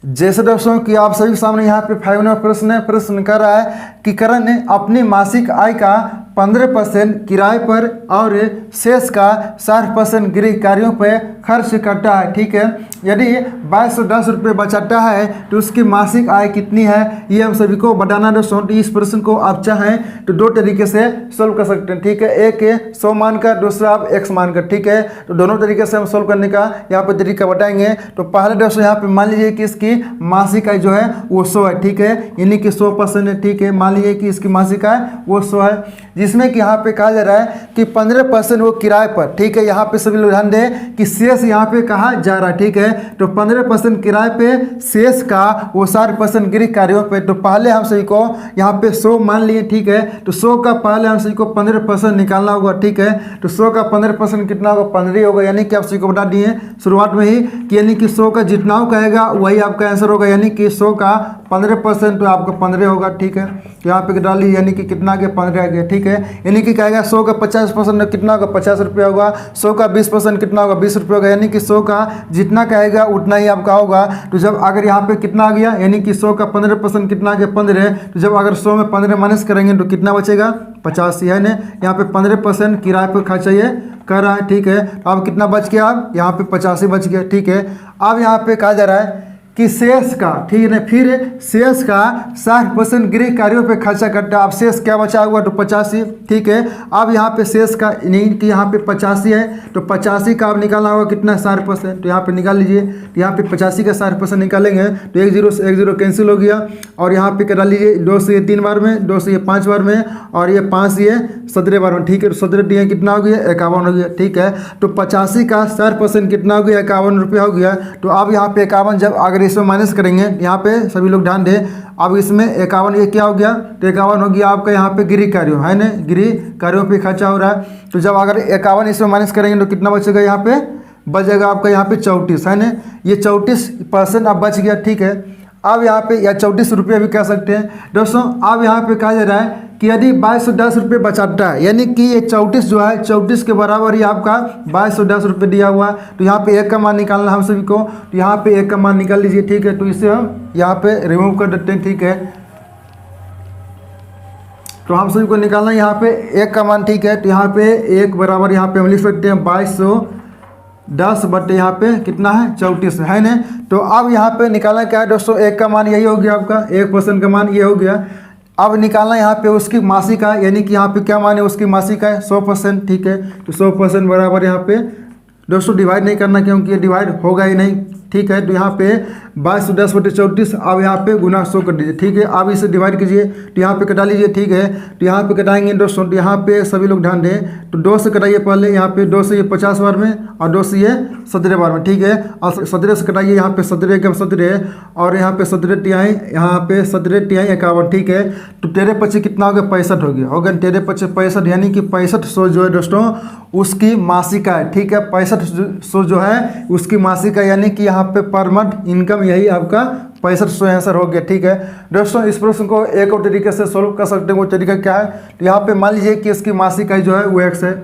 जैसे दोस्तों कि आप सभी के सामने यहाँ पे 5 नंबर प्रश्न कर रहा है कि करण ने अपनी मासिक आय का 15% किराए पर और शेष का 60% गृह कार्यों पर खर्च करता है। ठीक है, यदि 2210 रुपये बचाता है तो उसकी मासिक आय कितनी है, ये हम सभी को बताना दोस्तों। तो इस प्रश्न को आप चाहें तो दो तरीके से सोल्व कर सकते हैं। ठीक है, एक 100 मानकर, दूसरा आप x मानकर। ठीक है, तो दोनों तरीके से हम सोल्व करने का यहाँ पे तरीका बताएंगे। तो पहले दोस्तों यहाँ पे मान लीजिए कि इसकी मासिक आय जो है वो 100 है। ठीक है, यानी कि 100% है। ठीक है, मान लीजिए कि इसकी मासिक आय वो 100 है, जिसमें कि यहाँ पे कहा जा रहा है कि 15% वो किराए पर। ठीक है, यहाँ पे सभी लोग ध्यान दें कि शेष यहाँ पे कहा जा रहा है। ठीक है, तो 15% किराए पे, शेष का वो 60% गृह कार्यों पे। तो पहले हम सभी को यहाँ पे 100 मान लिए। ठीक है, तो 100 का पहले हम सभी को 15% निकालना होगा। ठीक है, तो 100 का 15% कितना होगा, 15 होगा। यानी कि आप सभी को बता दिए शुरुआत में ही कि यानी कि 100 का जितना हो कहेगा वही आपका आंसर होगा। यानी कि 100 का 15% तो आपका 15 होगा। ठीक है, तो यहाँ पे डालिए, यानी कि कितना आ गया, 15 आ गया। ठीक है, यानी कि कहेगा 100 का 50% कितना होगा, 50 रुपया होगा। 100 का 20% कितना होगा, 20 रुपये होगा। यानी कि 100 का जितना कहेगा उतना ही आपका होगा। तो जब अगर यहाँ पे कितना आ गया, यानी कि 100 का 15% कितना आ गया, 15। तो जब अगर 100 में 15 माइनस करेंगे तो कितना बचेगा, 85 है ना। यहाँ पे 15% किराए पर खर्चा ये कर रहा है। ठीक है, अब कितना बच गया, अब यहाँ पे 85 बच गया। ठीक है, अब यहाँ पे कहा जा रहा है कि शेष का, ठीक है ना, फिर शेष का 60% गृह कार्यों पे खर्चा करता है। अब शेष क्या बचा हुआ, तो 85। ठीक है, अब यहाँ पे शेष का नहीं कि यहाँ पे 85 है, तो 85 का अब निकालना होगा कितना, 60%। तो यहाँ पे निकाल लीजिए, तो यहाँ पे 85 का 60% निकालेंगे तो 1 0 से 1 0 कैंसिल हो गया। और यहाँ पे करा लीजिए 2 से ये 3 बार में, 2 से ये 5 बार में, और ये 5 से ये 17 बार में। ठीक है, तो 17 कितना हो गया, 51 हो गया। ठीक है, तो 85 का 60% कितना हो गया, 51 रुपया हो गया। तो अब यहाँ पे 51 जब अगर इसमें माइनस करेंगे, यहाँ पे सभी लोग ध्यान दें, अब इसमें 51 ये क्या हो गया, तो 51 हो गया आपका यहाँ पे गृह कार्यों है ना, गृह कार्यों पे खर्चा हो रहा है। तो जब अगर 51 इसमें माइनस करेंगे तो कितना बचेगा, यहाँ पे बचेगा आपका यहाँ पे 34 है ना, ये 34% अब बच गया। ठीक है, अब यहाँ पे या 34 रुपये भी कह सकते हैं दोस्तों। अब यहाँ पे कहा जा रहा है कि यदि 2210 रुपये बचाता है, यानी कि ये 34 जो है 34 के बराबर ही आपका 2210 रुपये दिया हुआ है। तो यहाँ पे 1 का मान निकालना हम सभी को, तो यहाँ पे 1 का मान निकाल लीजिए। ठीक है, तो इसे हम यहाँ पे रिमूव कर देते हैं। ठीक है, तो हम सभी को निकालना है यहाँ पे 1 का मान। ठीक है, तो यहाँ पे 1 बराबर यहाँ पे हम लिख सकते हैं 2210 बटे यहाँ पे कितना है, 34 है ना। तो अब यहाँ पे निकालना क्या है दोस्तों, 1 का मान यही हो गया आपका, 1% का मान ये हो गया। अब निकालना यहाँ पे उसकी मासिक आय, यानी कि यहाँ पे क्या मान है, उसकी मासिक आय 100%। ठीक है, तो 100% बराबर यहाँ पे दोस्तों डिवाइड नहीं करना क्योंकि ये डिवाइड होगा ही नहीं। ठीक है, तो यहाँ पे 2210 बटे 34, अब यहाँ पे गुना 100 कर दीजिए। ठीक है, अब इसे डिवाइड कीजिए, तो यहाँ पे कटा लीजिए। ठीक है, तो यहाँ पे कटाएंगे दोस्तों, तो यहाँ पे सभी लोग ध्यान दें, तो 2 से कटाइए पहले, यहाँ पे 2 से ये 50 बार में, और 2 से ये 17 बार में। ठीक है, और 17 से कटाइए, यहाँ पे 17 कम 17, और यहाँ पे 17 तिहाई, यहाँ पे 17 तिहाई 51। ठीक है, तो 13 25 कितना हो गया, 65 हो गया, होगा 13 25 65, यानी कि 6500 जो है दोस्तों उसकी मासिक आय। ठीक है, 6500 जो है उसकी मासिक आय, यानी कि यहाँ पे पर मंथ इनकम यही आपका 6500 आंसर हो गया। ठीक है दोस्तों, इस प्रश्न को एक और तरीके से सोल्व कर सकते हैं। वो तरीका क्या है, तो यहाँ पे मान लीजिए कि इसकी मासिक आय जो है वो x है।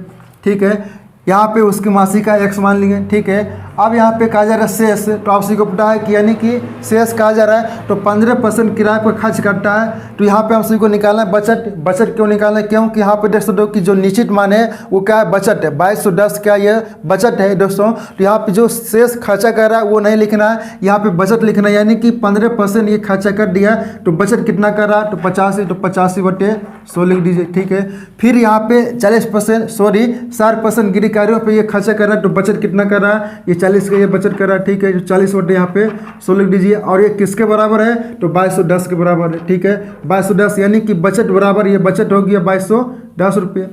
ठीक है, यहाँ पे उसकी मासिक आय x मान लिए। ठीक है, अब यहाँ पे कहा जा रहा है शेष, तो आप सभी को पता है कि यानी कि शेष कहा जा रहा है तो 15% किराए पर खर्च करता है। तो यहाँ पे हम सभी को निकालना है बचत। बचत क्यों निकालना है, क्योंकि यहाँ पे देख सकते हो कि जो निश्चित मान है वो क्या है, बचत है। 2210 क्या ये बचत है दोस्तों। तो यहाँ पे जो शेष खर्चा कर रहा है वो नहीं लिखना है, यहाँ पे बचत लिखना है, यानी कि 15% ये खर्चा कर दिया तो बचत कितना कर रहा है, तो 85, तो 85 बटे 100 लिख दीजिए। ठीक है, फिर यहाँ पे 60% गृह कार्यों पे ये खर्चा कर रहा है तो बचत कितना कर रहा है, ये 40 का ये बचत कर रहा है। ठीक है, जो 40 बटे यहाँ पे 100 लिख दीजिए, और ये किसके बराबर है, तो 2210 के बराबर है। ठीक है, 2210 यानी कि बचत बराबर ये बचत हो गया 2210 रुपये।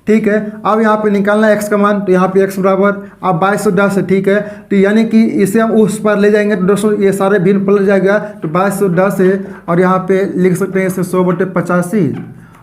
ठीक है, अब यहाँ पे निकालना है x का मान, तो यहाँ पे x बराबर अब 2210 है। ठीक है, तो यानी कि इसे हम उस पर ले जाएंगे तो दोस्तों ये सारे भिन्न पलट जाएगा, तो 2210 है, और यहाँ पे लिख सकते हैं इसे 100 बटे 85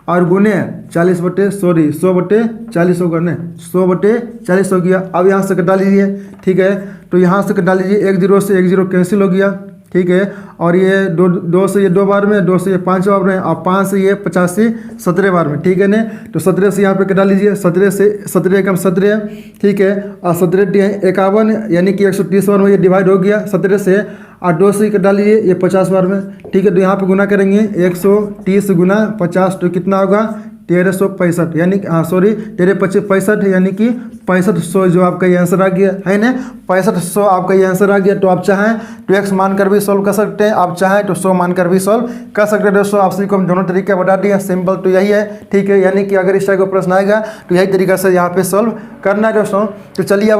और गुने 40 बटे 100 बटे 40 होगा ना, 100 बटे 40 हो गया। अब यहाँ से कटा लीजिए। ठीक है, तो यहाँ से कटा लीजिए, 1 0 से 1 0 कैंसिल हो गया। ठीक है, और ये 2 से ये 2 बार में, 2 से ये 5 बार में, और 5 से ये 85 17 बार में। ठीक है ना, तो 17 से यहाँ पे कटा लीजिए, 17 से 17 कम 17। ठीक है, और 17 51 यानी कि 130 बार में ये डिवाइड हो गया 17 से। और 2 से डालिए ये 50 बार में, ठीक है। तो यहाँ पे गुना करेंगे 130 गुना 50 तो कितना होगा 1365, यानी हाँ सॉरी 1365 यानी कि 6500 जो आपका ये आंसर आ गया है ना, 6500 आपका ये आंसर आ गया। तो आप चाहें तो x मानकर भी सॉल्व कर सकते हैं, आप चाहें तो 100 मानकर भी सॉल्व कर सकते हैं। दोस्तों आप सभी को हम दोनों तरीके बता दिए, सिंपल तो यही है, ठीक है। यानी कि अगर इस टाइप का प्रश्न आएगा तो यही तरीका से यहाँ पे सॉल्व करना है दोस्तों। तो चलिए